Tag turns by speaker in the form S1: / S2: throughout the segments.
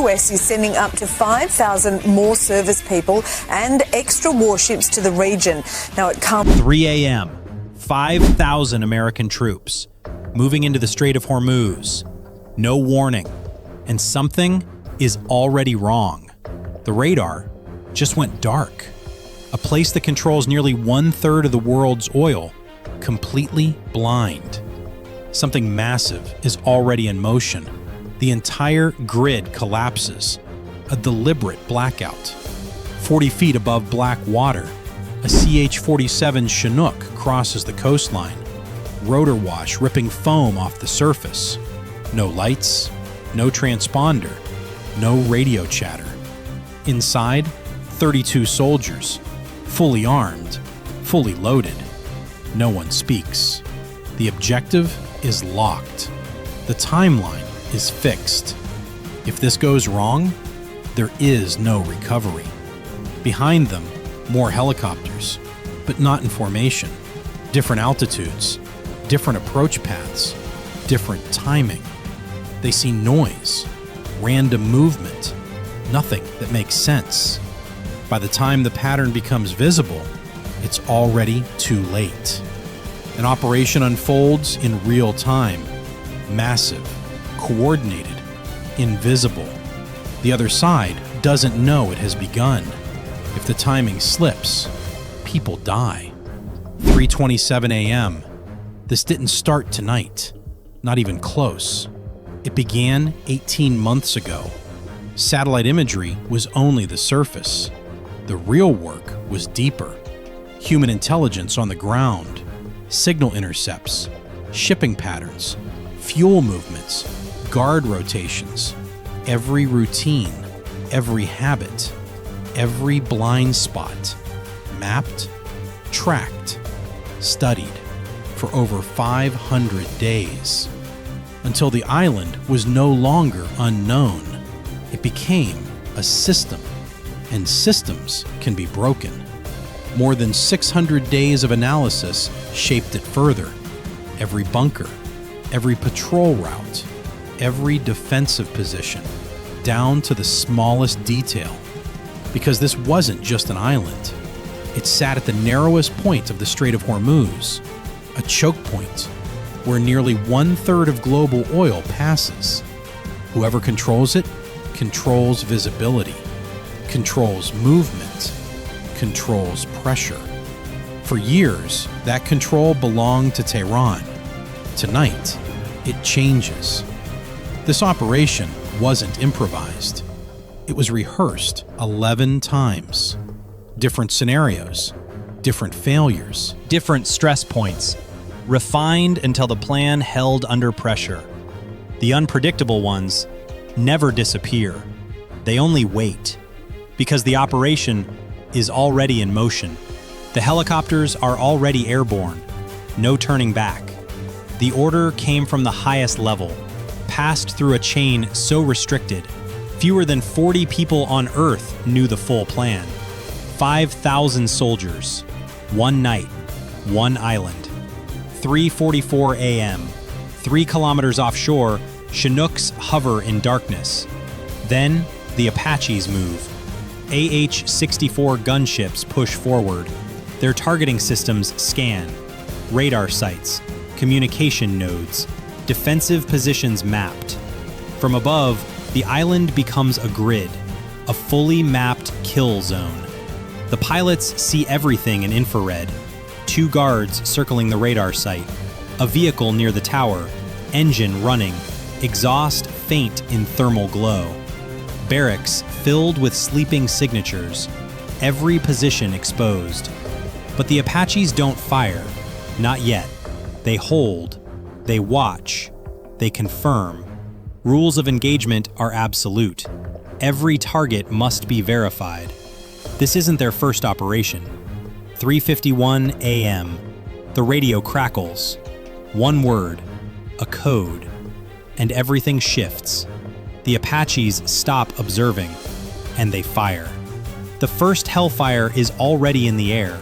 S1: US is sending up to 5,000 more service people and extra warships to the region. Now it comes
S2: 3 a.m. 5,000 American troops moving into the Strait of Hormuz. No warning. And something is already wrong. The radar just went dark. A place that controls nearly 1/3 of the world's oil, completely blind. Something massive is already in motion. The entire grid collapses. A deliberate blackout. 40 feet above black water, a CH-47 Chinook crosses the coastline. Rotor wash ripping foam off the surface. No lights, no transponder, no radio chatter. Inside, 32 soldiers, fully armed, fully loaded. No one speaks. The objective is locked. The timeline is fixed. If this goes wrong, there is no recovery. Behind them, more helicopters, but not in formation. Different altitudes, different approach paths, different timing. They see noise, random movement, nothing that makes sense. By the time the pattern becomes visible, it's already too late. An operation unfolds in real time, massive, coordinated, invisible. The other side doesn't know it has begun. If the timing slips, people die. 3:27 a.m. This didn't start tonight, not even close. It began 18 months ago. Satellite imagery was only the surface. The real work was deeper. Human intelligence on the ground, signal intercepts, shipping patterns, fuel movements, guard rotations, every routine, every habit, every blind spot, mapped, tracked, studied for over 500 days. Until the island was no longer unknown. It became a system, and systems can be broken. More than 600 days of analysis shaped it further. Every bunker, every patrol route, every defensive position, down to the smallest detail. Because this wasn't just an island. It sat at the narrowest point of the Strait of Hormuz, a choke point where nearly 1/3 of global oil passes. Whoever controls it controls visibility, controls movement, controls pressure. For years, that control belonged to Tehran. Tonight, it changes. This operation wasn't improvised. It was rehearsed 11 times. Different scenarios, different failures,
S3: different stress points, refined until the plan held under pressure. The unpredictable ones never disappear. They only wait, because the operation is already in motion. The helicopters are already airborne. No turning back. The order came from the highest level, passed through a chain so restricted, fewer than 40 people on Earth knew the full plan. 5,000 soldiers, one night, one island. 3:44 a.m., 3 kilometers offshore, Chinooks hover in darkness. Then, the Apaches move. AH-64 gunships push forward. Their targeting systems scan. Radar sites, communication nodes, defensive positions mapped. From above, the island becomes a grid, a fully mapped kill zone. The pilots see everything in infrared. 2 guards circling the radar site, a vehicle near the tower, engine running, exhaust faint in thermal glow. Barracks filled with sleeping signatures, every position exposed. But the Apaches don't fire, not yet. They hold, they watch, they confirm. Rules of engagement are absolute. Every target must be verified. This isn't their first operation. 3:51 a.m. The radio crackles. One word, a code, and everything shifts. The Apaches stop observing, and they fire. The first Hellfire is already in the air.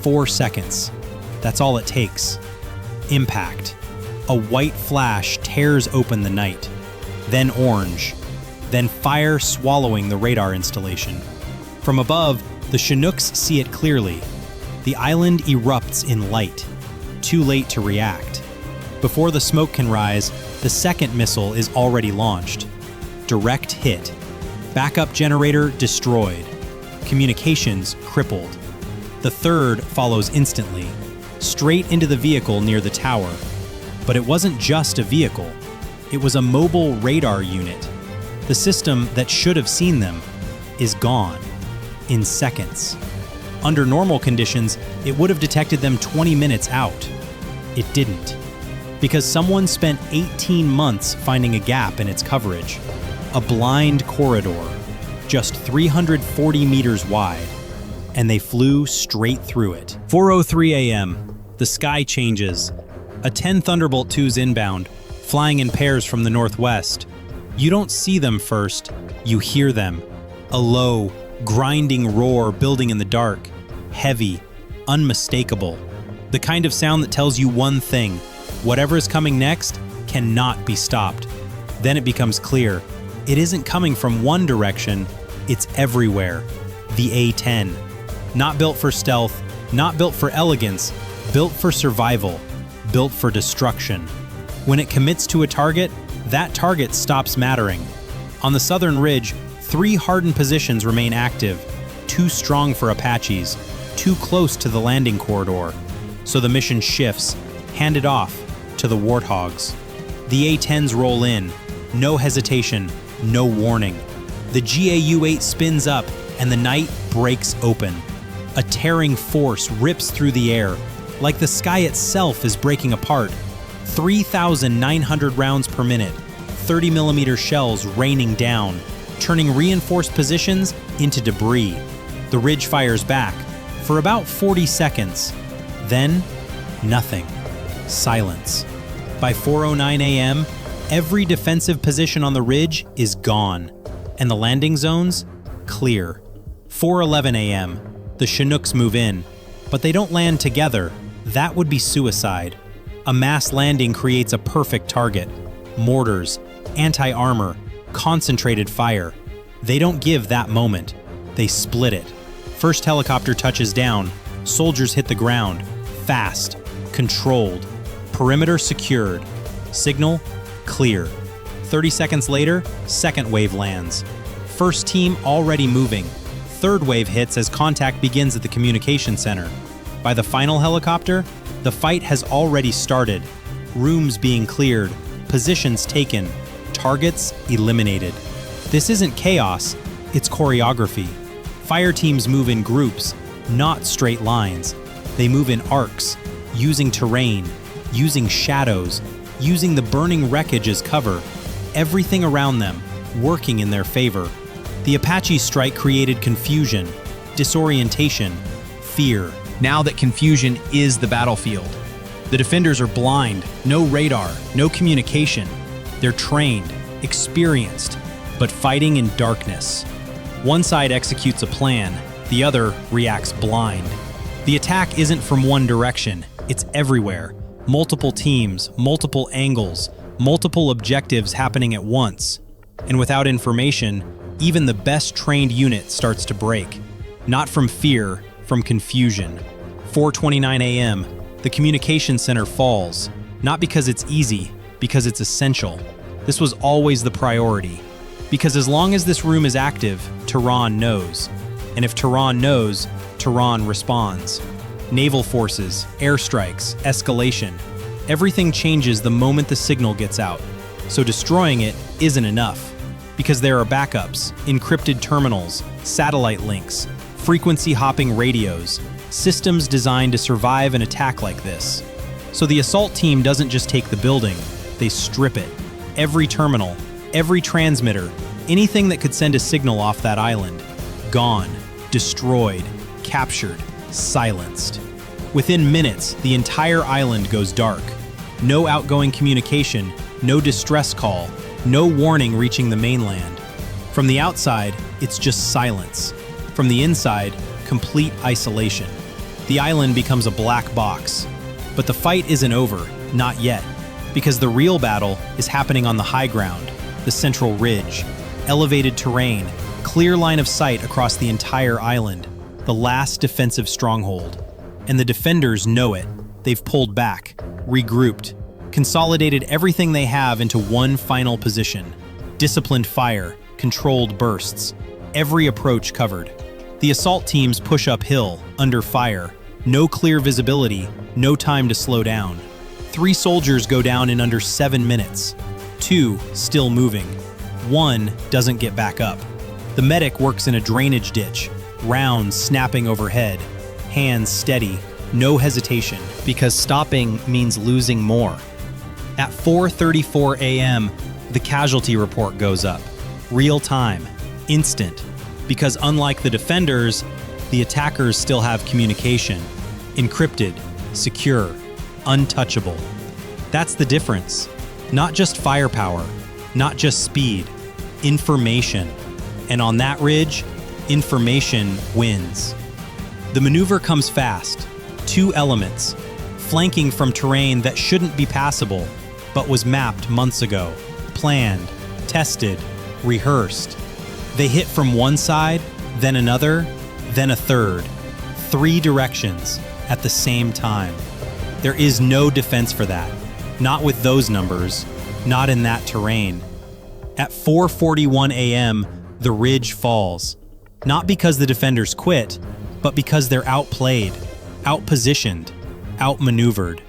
S3: 4 seconds. That's all it takes. Impact. A white flash tears open the night. Then orange.
S2: then fire swallowing the radar installation. From above, the Chinooks see it clearly. The island erupts in light. Too late to react. Before the smoke can rise, the second missile is already launched. Direct hit. Backup generator destroyed. Communications crippled. The third follows instantly, straight into the vehicle near the tower. But it wasn't just a vehicle. It was a mobile radar unit. The system that should have seen them is gone in seconds. Under normal conditions, it would have detected them 20 minutes out. It didn't. Because someone spent 18 months finding a gap in its coverage. A blind corridor, just 340 meters wide, and they flew straight through it. 4:03 a.m. The sky changes. A-10 Thunderbolt II's inbound, flying in pairs from the northwest. You don't see them first, you hear them. A low, grinding roar building in the dark, heavy, unmistakable. The kind of sound that tells you one thing: whatever is coming next cannot be stopped. Then it becomes clear. It isn't coming from one direction, it's everywhere. The A-10. Not built for stealth, not built for elegance, built for survival, built for destruction. When it commits to a target, that target stops mattering. On the southern ridge, 3 hardened positions remain active, too strong for Apaches, too close to the landing corridor. So the mission shifts, handed off to the Warthogs. The A-10s roll in, no hesitation, no warning. The GAU-8 spins up and the night breaks open. A tearing force rips through the air, like the sky itself is breaking apart. 3,900 rounds per minute, 30mm shells raining down, turning reinforced positions into debris. The ridge fires back for about 40 seconds. Then, nothing. Silence. By 4:09 a.m., every defensive position on the ridge is gone, and the landing zones clear. 4:11 a.m., the Chinooks move in, but they don't land together. That would be suicide. A mass landing creates a perfect target. Mortars, anti-armor, concentrated fire. They don't give that moment. They split it. First helicopter touches down. Soldiers hit the ground. Fast. Controlled. Perimeter secured. Signal clear. 30 seconds later, second wave lands. First team already moving. Third wave hits as contact begins at the communication center. By the final helicopter, the fight has already started. Rooms being cleared, positions taken, targets eliminated. This isn't chaos, it's choreography. Fire teams move in groups, not straight lines. They move in arcs, using terrain, using shadows, using the burning wreckage as cover. Everything around them working in their favor. The Apache strike created confusion, disorientation, fear.
S3: Now that confusion is the battlefield. The defenders are blind, no radar, no communication. They're trained, experienced, but fighting in darkness. One side executes a plan, the other reacts blind. The attack isn't from one direction, it's everywhere. Multiple teams, multiple angles, multiple objectives happening at once. And without information, even the best trained unit starts to break. Not from fear, from confusion. 4:29 a.m., the communication center falls. Not because it's easy, because it's essential. This was always the priority. Because as long as this room is active, Tehran knows. And if Tehran knows, Tehran responds. Naval forces, airstrikes, escalation. Everything changes the moment the signal gets out. So destroying it isn't enough. Because there are backups, encrypted terminals, satellite links, frequency hopping radios, systems designed to survive an attack like this. So the assault team doesn't just take the building, they strip it. Every terminal, every transmitter, anything that could send a signal off that island. Gone, destroyed, captured, silenced. Within minutes, the entire island goes dark. No outgoing communication, no distress call, no warning reaching the mainland. From the outside, it's just silence. From the inside, complete isolation. The island becomes a black box. But the fight isn't over, not yet, because the real battle is happening on the high ground, the central ridge.
S2: elevated terrain, clear line of sight across the entire island, the last defensive stronghold. And the defenders know it. They've pulled back, regrouped, consolidated everything they have into one final position. Disciplined fire, controlled bursts, every approach covered. The assault teams push uphill, under fire. No clear visibility, no time to slow down. 3 soldiers go down in under 7 minutes. 2 still moving. 1 doesn't get back up. The medic works in a drainage ditch, rounds snapping overhead, hands steady, no hesitation.
S3: Because stopping means losing more. At 4:34 a.m., the casualty report goes up. Real time, instant. Because unlike the defenders, the attackers still have communication. Encrypted, secure, untouchable. That's the difference. Not just firepower, not just speed, information. And on that ridge, information wins. The maneuver comes fast. 2 elements, flanking from terrain that shouldn't be passable, but was mapped months ago, planned, tested, rehearsed. They hit from one side, then another, then a third. 3 directions at the same time. There is no defense for that. Not with those numbers, not in that terrain. At 4:41 a.m., the ridge falls. Not because the defenders quit, but because they're outplayed, outpositioned, outmaneuvered.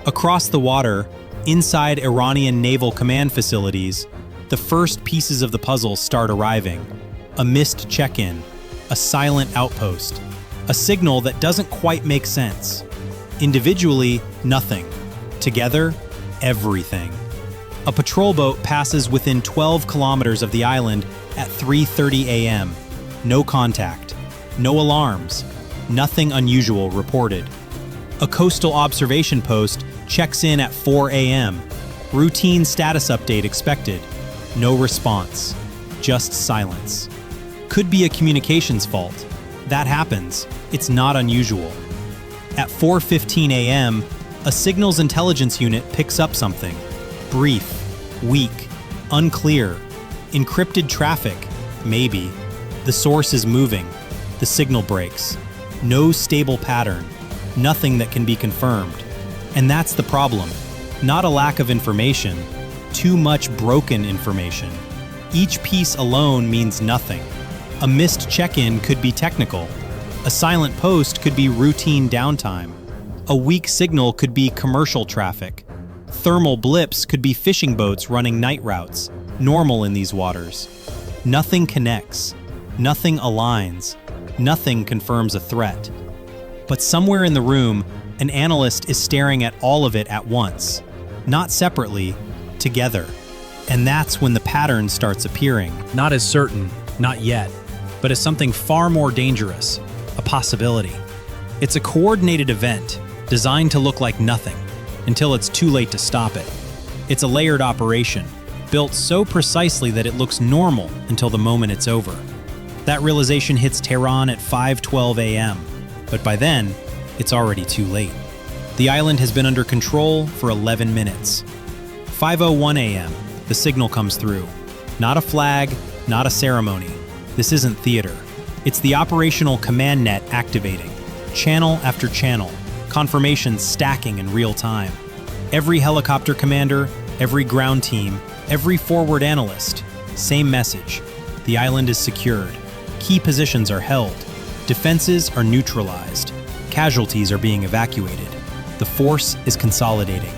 S3: Across the water, inside Iranian naval command facilities, the first pieces of the puzzle start arriving. A missed check-in, a silent outpost, a signal that doesn't quite make sense. Individually, nothing. Together, everything. A patrol boat passes within 12 kilometers of the island at 3:30 a.m. No contact, no alarms, nothing unusual reported. A coastal observation post checks in at 4 a.m. Routine status update expected. No response, just silence. Could be a communications fault. That happens. It's not unusual. At 4:15 a.m., a signals intelligence unit picks up something. Brief, weak, unclear, encrypted traffic, maybe. The source is moving. The signal breaks. No stable pattern. Nothing that can be confirmed. And that's the problem. Not a lack of information. Too much broken information. Each piece alone means nothing. A missed check-in could be technical. A silent post could be routine downtime. A weak signal could be commercial traffic. Thermal blips could be fishing boats running night routes, normal in these waters. Nothing connects. Nothing aligns. Nothing confirms a threat. But somewhere in the room, an analyst is staring at all of it at once. Not separately, together. And that's when the pattern starts appearing. Not as certain, not yet, but as something far more dangerous, a possibility. It's a coordinated event, designed to look like nothing, until it's too late to stop it. It's a layered operation, built so precisely that it looks normal until the moment it's over. That realization hits Tehran at 5:12 a.m., but by then, it's already too late. The island has been under control for 11 minutes. 5:01 a.m., the signal comes through. Not a flag, not a ceremony. This isn't theater. It's the operational command net activating. Channel after channel, confirmations stacking in real time. Every helicopter commander, every ground team, every forward analyst, same message. The island is secured. Key positions are held. Defenses are neutralized. Casualties are being evacuated. The force is consolidating.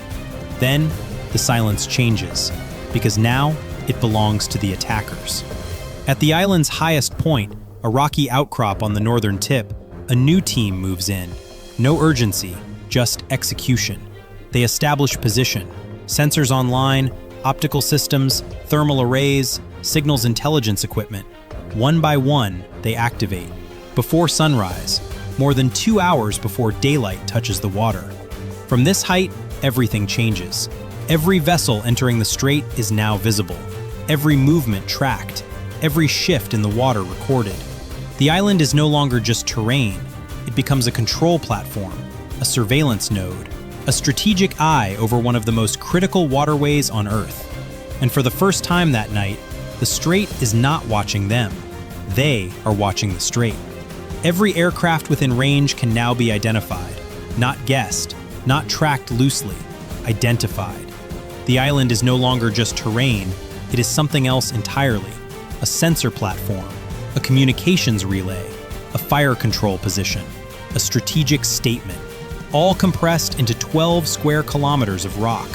S3: Then, the silence changes, because now it belongs to the attackers. At the island's highest point, a rocky outcrop on the northern tip, a new team moves in. No urgency, just execution. They establish position. Sensors online, optical systems, thermal arrays, signals intelligence equipment. One by one, they activate. Before sunrise, more than 2 hours before daylight touches the water. From this height, everything changes. Every vessel entering the strait is now visible. Every movement tracked. Every shift in the water recorded. The island is no longer just terrain. It becomes a control platform, a surveillance node, a strategic eye over one of the most critical waterways on Earth. And for the first time that night,
S2: The Strait is not watching them. They are watching the Strait. Every aircraft within range can now be identified, not guessed, not tracked loosely, identified. The island is no longer just terrain, it is something else entirely. A sensor platform, a communications relay, a fire control position, a strategic statement, all compressed into 12 square kilometers of rock.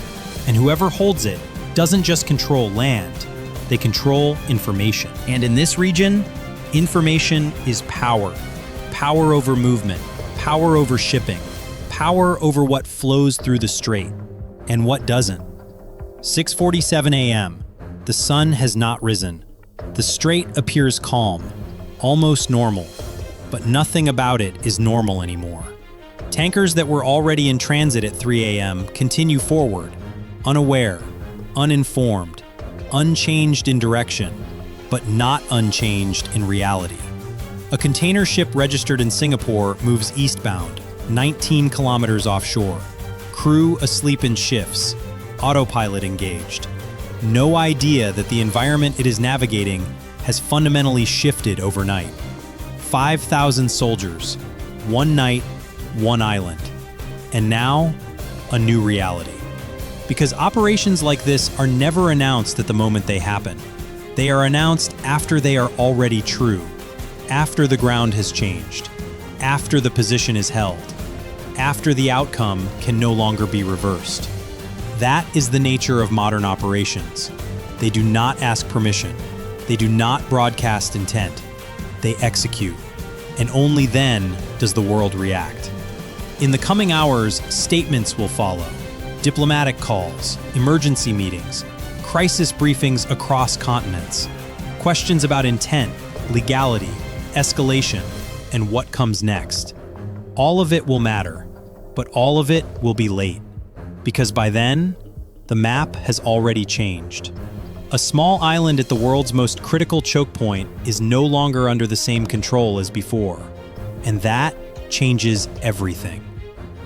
S2: And whoever holds it doesn't just control land, they control information. And in this region, information is power. Power over movement, power over shipping, power over what flows through the strait, and what doesn't. 6:47 a.m. The sun has not risen. The strait appears calm, almost normal, but nothing about it is normal anymore. Tankers that were already in transit at 3 a.m. continue forward, unaware, uninformed, unchanged in direction, but not unchanged in reality. A container ship registered in Singapore moves eastbound, 19 kilometers offshore. Crew asleep in shifts, autopilot engaged. No idea that the environment it is navigating has fundamentally shifted overnight. 5,000 soldiers, one night, one island. And now, a new reality. Because operations like this are never announced at the moment they happen. They are announced after they are already true, after the ground has changed, after the position is held, after the outcome can no longer be reversed. That is the nature of modern operations. They do not ask permission. They do not broadcast intent. They execute. And only then does the world react. In the coming hours, statements will follow. Diplomatic calls, emergency meetings, crisis briefings across continents, questions about intent, legality, escalation, and what comes next. All of it will matter, but all of it will be late, because by then, the map has already changed. A small island at the world's most critical choke point is no longer under the same control as before, and that changes everything.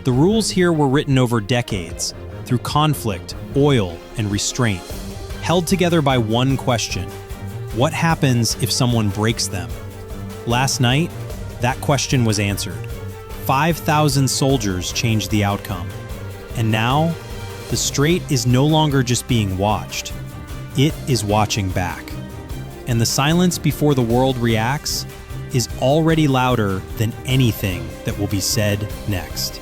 S2: The rules here were written over decades, through conflict, oil, and restraint, held together by one question: what happens if someone breaks them? Last night, that question was answered. 5,000 soldiers changed the outcome. And now, the Strait is no longer just being watched. It is watching back. And the silence before the world reacts is already louder than anything that will be said next.